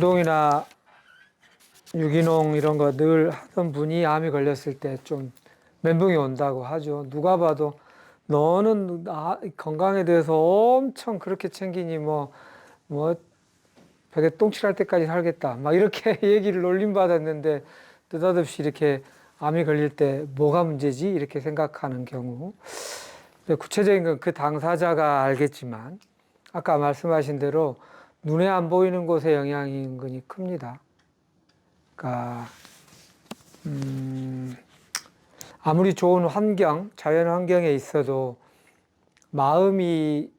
운동이나 유기농 이런 거 늘 하던 분이 암이 걸렸을 때 좀 멘붕이 온다고 하죠. 누가 봐도 너는 건강에 대해서 엄청 그렇게 챙기니 뭐 벽에 똥칠할 때까지 살겠다. 막 이렇게 얘기를 놀림받았는데 느닷없이 이렇게 암이 걸릴 때 뭐가 문제지? 이렇게 생각하는 경우. 구체적인 건 그 당사자가 알겠지만 아까 말씀하신 대로 눈에 안 보이는 곳에 영향이 은근히 큽니다. 그러니까 아무리 좋은 환경, 자연 환경에 있어도 마음이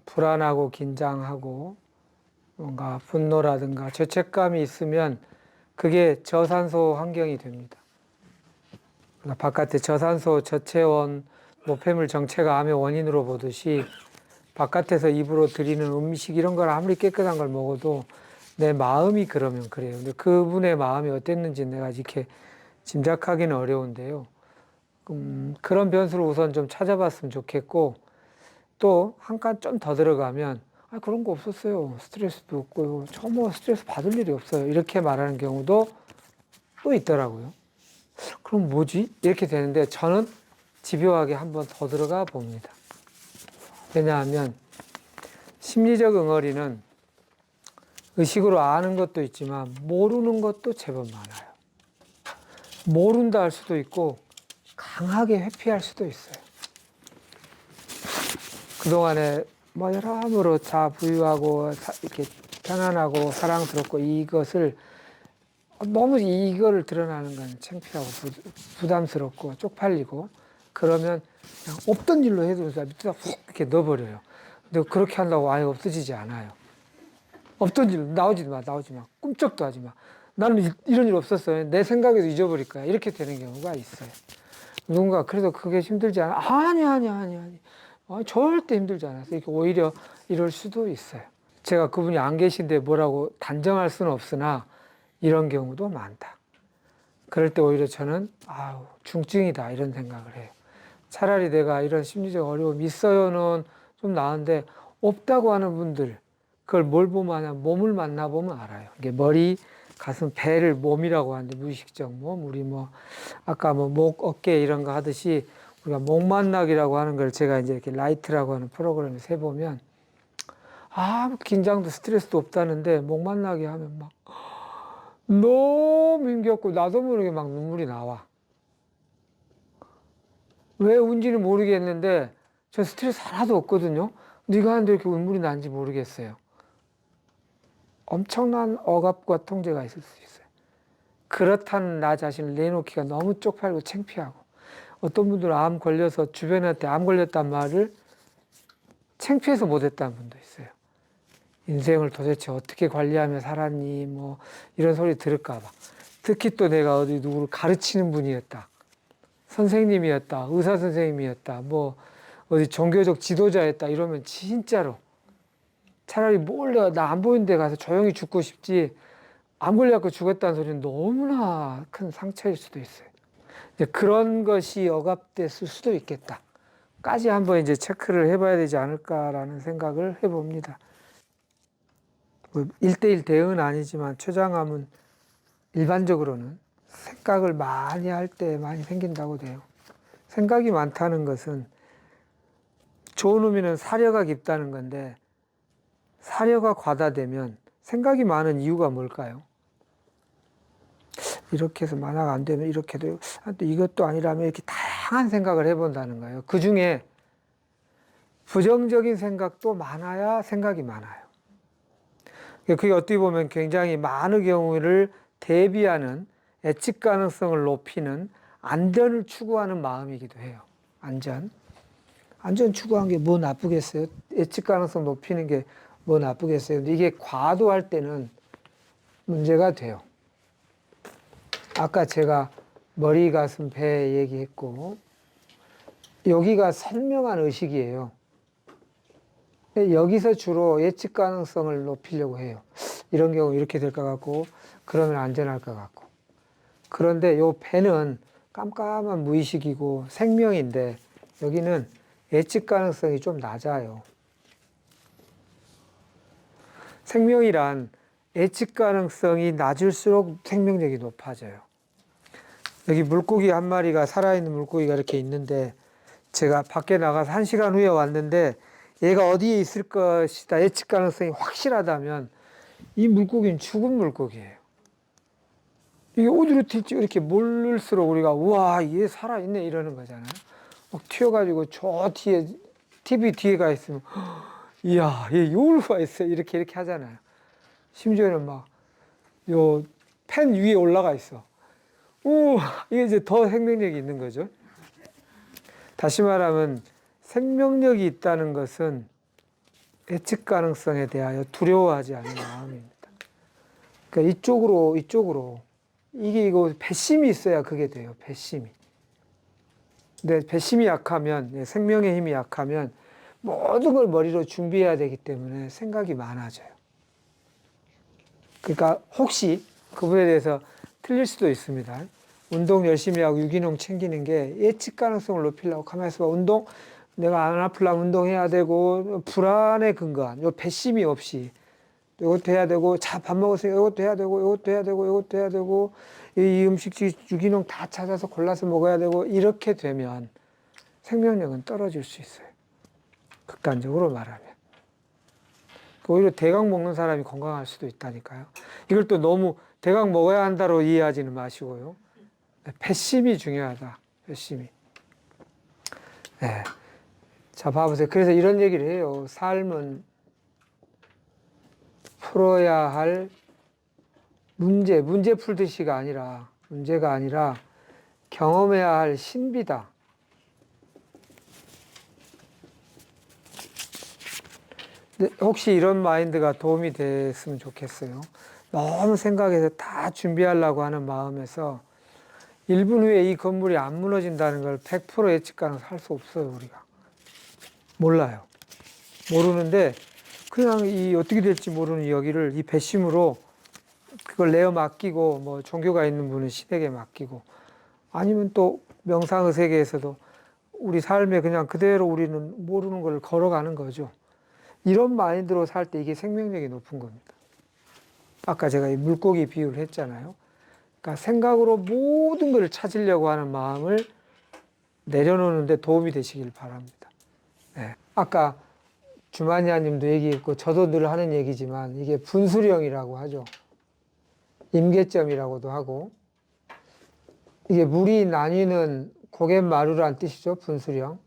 불안하고 긴장하고 뭔가 분노라든가 죄책감이 있으면 그게 저산소 환경이 됩니다. 그러니까 바깥에 저산소, 저체온, 노폐물 정체가 암의 원인으로 보듯이 바깥에서 입으로 들이는 음식 이런 걸 아무리 깨끗한 걸 먹어도 내 마음이 그러면 그래요. 근데 그분의 마음이 어땠는지 내가 이렇게 짐작하기는 어려운데요. 그런 변수를 우선 좀 찾아봤으면 좋겠고, 또 한 칸 좀 더 들어가면 그런 거 없었어요. 스트레스도 없고요. 저 뭐 스트레스 받을 일이 없어요. 이렇게 말하는 경우도 또 있더라고요. 그럼 뭐지? 이렇게 되는데 저는 집요하게 한번 더 들어가 봅니다. 왜냐하면 심리적 응어리는 의식으로 아는 것도 있지만 모르는 것도 제법 많아요. 모른다 할 수도 있고 강하게 회피할 수도 있어요. 그동안에 여러모로 자부유하고 이렇게 편안하고 사랑스럽고 이것을 너무 이거를 드러나는 건 창피하고 부담스럽고 쪽팔리고 그러면 그냥 없던 일로 해두면서 밑에다 훅 이렇게 넣어버려요. 근데 그렇게 한다고 아예 없어지지 않아요. 없던 일로 나오지 마. 꿈쩍도 하지 마. 나는 이런 일 없었어요. 내 생각에도 잊어버릴 거야. 이렇게 되는 경우가 있어요. 누군가 그래도 그게 힘들지 않아? 아니. 절대 힘들지 않았어요. 이렇게 오히려 이럴 수도 있어요. 제가 그분이 안 계신데 뭐라고 단정할 수는 없으나 이런 경우도 많다. 그럴 때 오히려 저는 중증이다 이런 생각을 해요. 차라리 내가 이런 심리적 어려움이 있어요는 좀 나은데 없다고 하는 분들 그걸 뭘 보면 하냐 몸을 만나보면 알아요. 이게 머리, 가슴, 배를 몸이라고 하는데 무의식적 몸, 우리 아까 목, 어깨 이런 거 하듯이 우리가 목만나기라고 하는 걸 제가 이제 이렇게 라이트라고 하는 프로그램에서 해보면 긴장도 스트레스도 없다는데 목만나게 하면 너무 힘겹고 나도 모르게 눈물이 나와. 왜 운지는 모르겠는데 저 스트레스 하나도 없거든요. 근데 이거 하는데 이렇게 눈물이 나는지 모르겠어요. 엄청난 억압과 통제가 있을 수 있어요. 그렇다는 나 자신을 내놓기가 너무 쪽팔리고 창피하고 어떤 분들은 암 걸려서 주변한테 암 걸렸단 말을 창피해서 못했다는 분도 있어요. 인생을 도대체 어떻게 관리하며 살았니 이런 소리 들을까 봐. 특히 또 내가 어디 누구를 가르치는 분이었다. 선생님이었다. 의사 선생님이었다. 어디 종교적 지도자였다. 이러면 진짜로 차라리 몰래 나 안 보이는 데 가서 조용히 죽고 싶지 암 걸려갖고 죽었다는 소리는 너무나 큰 상처일 수도 있어요. 이제 그런 것이 억압됐을 수도 있겠다. 까지 한번 이제 체크를 해봐야 되지 않을까라는 생각을 해봅니다. 1대1 대응은 아니지만 췌장암은 일반적으로는 생각을 많이 할 때 많이 생긴다고 돼요. 생각이 많다는 것은 좋은 의미는 사려가 깊다는 건데 사려가 과다되면 생각이 많은 이유가 뭘까요? 이렇게 해서 만화가 안 되면 이렇게도 또 이것도 아니라면 이렇게 다양한 생각을 해본다는 거예요. 그 중에 부정적인 생각도 많아야 생각이 많아요. 그게 어떻게 보면 굉장히 많은 경우를 대비하는 예측 가능성을 높이는 안전을 추구하는 마음이기도 해요. 안전 추구한 게 뭐 나쁘겠어요? 예측 가능성 높이는 게 뭐 나쁘겠어요? 근데 이게 과도할 때는 문제가 돼요. 아까 제가 머리, 가슴, 배 얘기했고 여기가 선명한 의식이에요. 여기서 주로 예측 가능성을 높이려고 해요. 이런 경우 이렇게 될 것 같고 그러면 안전할 것 같고 그런데 요 배는 깜깜한 무의식이고 생명인데 여기는 예측 가능성이 좀 낮아요. 생명이란 예측 가능성이 낮을수록 생명력이 높아져요. 여기 물고기 한 마리가, 살아있는 물고기가 이렇게 있는데, 제가 밖에 나가서 1시간 후에 왔는데 얘가 어디에 있을 것이다 예측 가능성이 확실하다면 이 물고기는 죽은 물고기예요. 이게 어디로 튈지 이렇게 모를수록 우리가 우와 얘 살아있네 이러는 거잖아요. 막 튀어가지고 저 뒤에 TV 뒤에 가 있으면 이야 얘 여기로 와 있어 이렇게 하잖아요. 심지어는 막 요 펜 위에 올라가 있어. 오 이게 이제 더 생명력이 있는 거죠. 다시 말하면 생명력이 있다는 것은 예측 가능성에 대하여 두려워하지 않는 마음입니다. 그러니까 이쪽으로 이거 배심이 있어야 그게 돼요. 배심이. 근데 배심이 약하면 생명의 힘이 약하면 모든 걸 머리로 준비해야 되기 때문에 생각이 많아져요. 그러니까 혹시 그분에 대해서 틀릴 수도 있습니다. 운동 열심히 하고 유기농 챙기는 게 예측 가능성을 높이려고 가만히 있어봐. 운동, 내가 안 아프려면 운동해야 되고, 불안에 근거한, 요 배심이 없이, 이것도 해야 되고, 자, 밥 먹으세요. 이것도 해야 되고, 이것도 해야 되고, 이것도 해야 되고, 이 음식, 유기농 다 찾아서 골라서 먹어야 되고, 이렇게 되면 생명력은 떨어질 수 있어요. 극단적으로 말하면. 오히려 대강 먹는 사람이 건강할 수도 있다니까요. 이걸 또 너무 대강 먹어야 한다로 이해하지는 마시고요. 배심이 중요하다. 배심이. 네. 자, 봐보세요. 그래서 이런 얘기를 해요. 삶은 풀어야 할 문제 풀듯이가 아니라, 문제가 아니라 경험해야 할 신비다. 혹시 이런 마인드가 도움이 됐으면 좋겠어요. 너무 생각해서 다 준비하려고 하는 마음에서 1분 후에 이 건물이 안 무너진다는 걸 100% 예측 가능해서 할 수 없어요, 우리가. 몰라요. 모르는데, 그냥 이 어떻게 될지 모르는 여기를 이 배심으로 그걸 내어 맡기고, 뭐, 종교가 있는 분은 신에게 맡기고, 아니면 또 명상의 세계에서도 우리 삶에 그냥 그대로 우리는 모르는 걸 걸어가는 거죠. 이런 마인드로 살 때 이게 생명력이 높은 겁니다. 아까 제가 이 물고기 비유를 했잖아요. 그러니까 생각으로 모든 걸 찾으려고 하는 마음을 내려놓는데 도움이 되시길 바랍니다. 네. 아까 주마니아님도 얘기했고 저도 늘 하는 얘기지만 이게 분수령이라고 하죠. 임계점이라고도 하고 이게 물이 나뉘는 고갯마루란 뜻이죠. 분수령.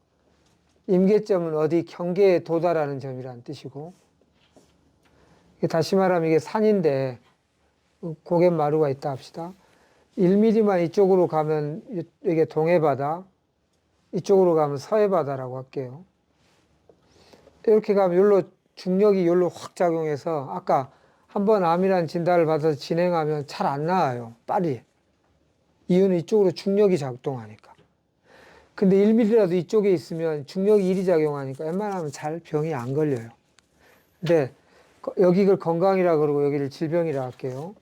임계점은 어디 경계에 도달하는 점이란 뜻이고 다시 말하면 이게 산인데 고갯마루가 있다 합시다. 1mm만 이쪽으로 가면 이게 동해바다, 이쪽으로 가면 서해바다라고 할게요. 이렇게 가면 여기로 중력이 여기로 확 작용해서 아까 한번 암이라는 진단을 받아서 진행하면 잘 안 나와요. 빨리. 이유는 이쪽으로 중력이 작동하니까. 근데 1mm라도 이쪽에 있으면 중력이 1이 작용하니까 웬만하면 잘 병이 안 걸려요. 근데 여기를 건강이라 그러고 여기를 질병이라 할게요.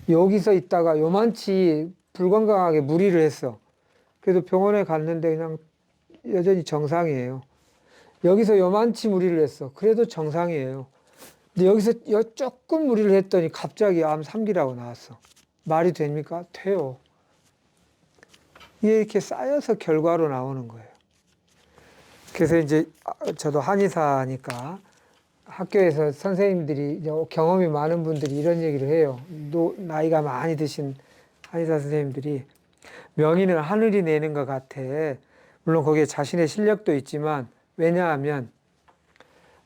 여기서 있다가 요만치 불건강하게 무리를 했어. 그래도 병원에 갔는데 그냥 여전히 정상이에요. 여기서 요만치 무리를 했어. 그래도 정상이에요. 근데 여기서 조금 무리를 했더니 갑자기 암 3기라고 나왔어. 말이 됩니까? 돼요. 이게 이렇게 쌓여서 결과로 나오는 거예요. 그래서 이제 저도 한의사니까 학교에서 선생님들이 경험이 많은 분들이 이런 얘기를 해요. 나이가 많이 드신 한의사 선생님들이 명의는 하늘이 내는 것 같아. 물론 거기에 자신의 실력도 있지만 왜냐하면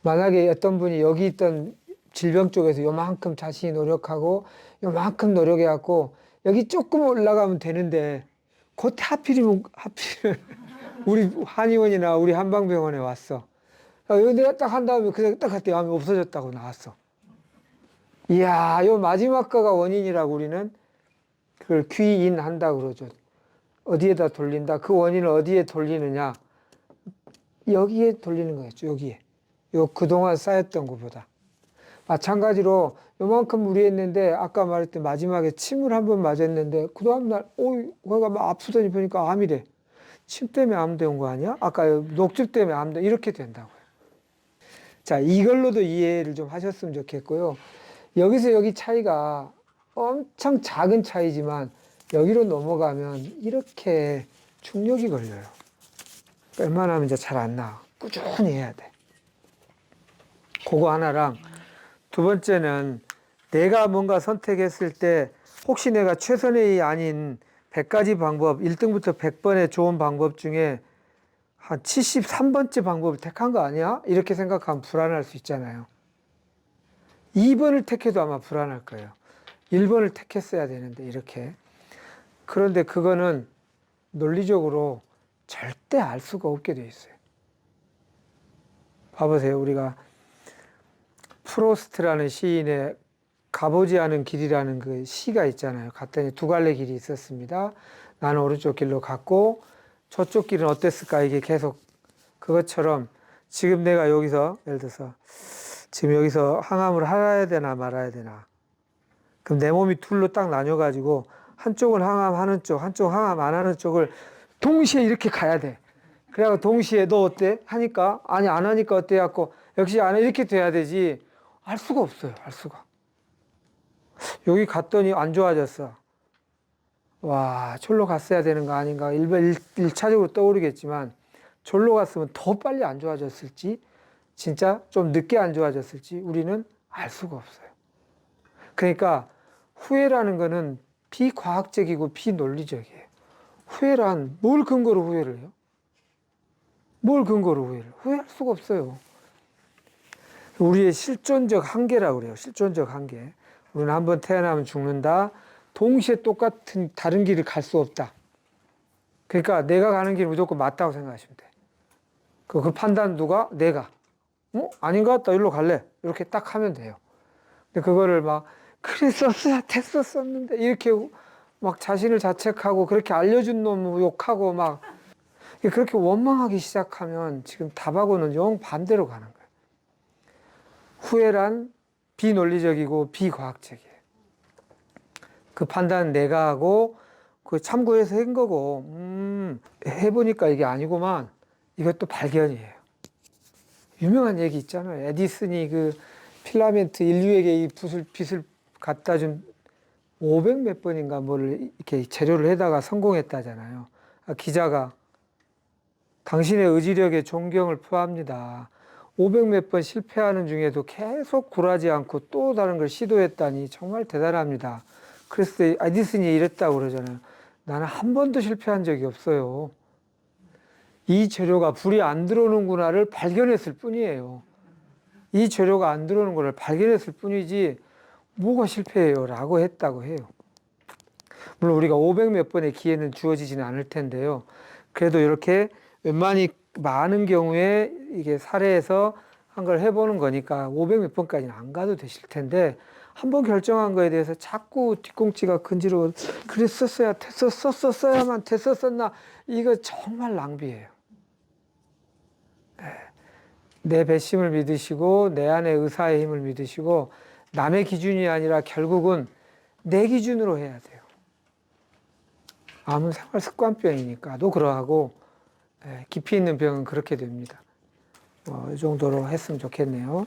만약에 어떤 분이 여기 있던 질병 쪽에서 요만큼 자신이 노력하고 요만큼 노력해갖고 여기 조금 올라가면 되는데 곧 하필 우리 한의원이나 우리 한방병원에 왔어. 여기 내가 딱 한 다음에 그냥 딱 할때 암이 없어졌다고 나왔어. 이야, 요 마지막 거가 원인이라고 우리는 그걸 귀인한다 그러죠. 어디에다 돌린다. 그 원인을 어디에 돌리느냐. 여기에 돌리는 거겠죠. 여기에. 그동안 쌓였던 것보다. 마찬가지로 요만큼 무리했는데 아까 말했던 마지막에 침을 한번 맞았는데 그 다음날 거기가 막 아프더니 보니까 암이래. 침 때문에 암 된 거 아니야? 아까 녹즙 때문에 암 돼. 이렇게 된다고요. 자, 이걸로도 이해를 좀 하셨으면 좋겠고요. 여기서 여기 차이가 엄청 작은 차이지만 여기로 넘어가면 이렇게 충격이 걸려요. 웬만하면 이제 잘 안 나와. 꾸준히 해야 돼. 그거 하나랑 두 번째는 내가 뭔가 선택했을 때 혹시 내가 최선의 아닌 100가지 방법, 1등부터 100번의 좋은 방법 중에 한 73번째 방법을 택한 거 아니야? 이렇게 생각하면 불안할 수 있잖아요. 2번을 택해도 아마 불안할 거예요. 1번을 택했어야 되는데 이렇게. 그런데 그거는 논리적으로 절대 알 수가 없게 돼 있어요. 봐보세요. 우리가 프로스트라는 시인의 가보지 않은 길이라는 그 시가 있잖아요. 갔더니 두 갈래 길이 있었습니다. 나는 오른쪽 길로 갔고 저쪽 길은 어땠을까? 이게 계속 그것처럼 지금 내가 여기서 예를 들어서 지금 여기서 항암을 해야 되나 말아야 되나. 그럼 내 몸이 둘로 딱 나뉘어가지고 한쪽은 항암하는 쪽, 한쪽 항암 안 하는 쪽을 동시에 이렇게 가야 돼. 그래야 동시에 너 어때? 하니까 아니 안 하니까 어때? 갖고 역시 안 해 이렇게 돼야 되지. 알 수가 없어요. 알 수가. 여기 갔더니 안 좋아졌어. 와, 절로 갔어야 되는 거 아닌가. 일차적으로 떠오르겠지만 절로 갔으면 더 빨리 안 좋아졌을지 진짜 좀 늦게 안 좋아졌을지 우리는 알 수가 없어요. 그러니까 후회라는 거는 비과학적이고 비논리적이에요. 후회란 뭘 근거로 후회를 해요? 뭘 근거로 후회를 해요? 후회할 수가 없어요. 우리의 실존적 한계라고 그래요. 실존적 한계. 우리는 한번 태어나면 죽는다. 동시에 똑같은 다른 길을 갈 수 없다. 그러니까 내가 가는 길이 무조건 맞다고 생각하시면 돼. 그 판단 누가? 내가. 아닌 것 같다. 일로 갈래. 이렇게 딱 하면 돼요. 근데 그거를 막 그래 썼어야 됐었었는데 이렇게 막 자신을 자책하고 그렇게 알려준 놈 욕하고 막 그렇게 원망하기 시작하면 지금 답하고는 영 반대로 가는 거예요. 후회란 비논리적이고 비과학적이에요. 그 판단은 내가 하고 그 참고해서 한 거고 해보니까 이게 아니구만. 이것도 발견이에요. 유명한 얘기 있잖아요. 에디슨이 그 필라멘트 인류에게 이 빛을 갖다 준 500 몇 번인가 뭘 이렇게 재료를 해다가 성공했다잖아요. 기자가 당신의 의지력에 존경을 표합니다. 500 몇 번 실패하는 중에도 계속 굴하지 않고 또 다른 걸 시도했다니 정말 대단합니다. 그래서 에디슨이 이랬다고 그러잖아요. 나는 한 번도 실패한 적이 없어요. 이 재료가 불이 안 들어오는구나를 발견했을 뿐이에요. 이 재료가 안 들어오는 것을 발견했을 뿐이지 뭐가 실패해요 라고 했다고 해요. 물론 우리가 500 몇 번의 기회는 주어지지는 않을 텐데요. 그래도 이렇게 웬만히 많은 경우에 이게 사례에서 한 걸 해보는 거니까 500 몇 번까지는 안 가도 되실 텐데 한번 결정한 거에 대해서 자꾸 뒤꿈치가 근지러워 그랬었어야 됐었어야만 됐었었나 이거 정말 낭비예요. 내 배심을 믿으시고 내 안의 의사의 힘을 믿으시고 남의 기준이 아니라 결국은 내 기준으로 해야 돼요. 암은 생활 습관병이니까도 그러하고 깊이 있는 병은 그렇게 됩니다. 이 정도로 했으면 좋겠네요.